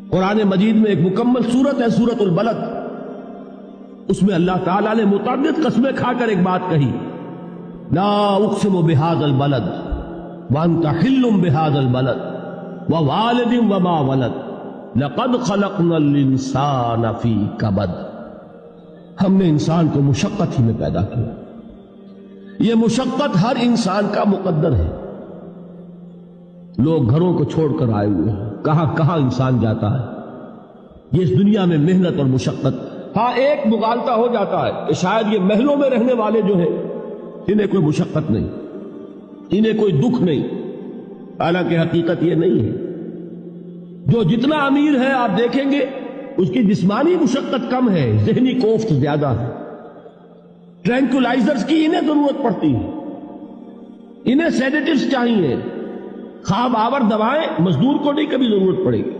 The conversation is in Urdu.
قرآن مجید میں ایک مکمل سورت ہے سورت البلد، اس میں اللہ تعالیٰ نے متعدد قسمیں کھا کر ایک بات کہی، لا اقسم بہذا البلد وانت حل بہذا البلد ووالد وما ولد لقد خلقنا الانسان فی کبد۔ ہم نے انسان کو مشقت ہی میں پیدا کیا، یہ مشقت ہر انسان کا مقدر ہے۔ لوگ گھروں کو چھوڑ کر آئے ہوئے ہیں، کہاں کہاں انسان جاتا ہے، یہ اس دنیا میں محنت اور مشقت۔ ہاں ایک مغالطہ ہو جاتا ہے کہ شاید یہ محلوں میں رہنے والے جو ہیں انہیں کوئی مشقت نہیں، انہیں کوئی دکھ نہیں، حالانکہ حقیقت یہ نہیں ہے۔ جو جتنا امیر ہے آپ دیکھیں گے اس کی جسمانی مشقت کم ہے، ذہنی کوفت زیادہ ہے۔ ٹرینکولائزرز کی انہیں ضرورت پڑتی ہے، انہیں سیڈیٹیوز چاہیے، خواب آور دوائیں مزدور کو نہیں کبھی ضرورت پڑے گی۔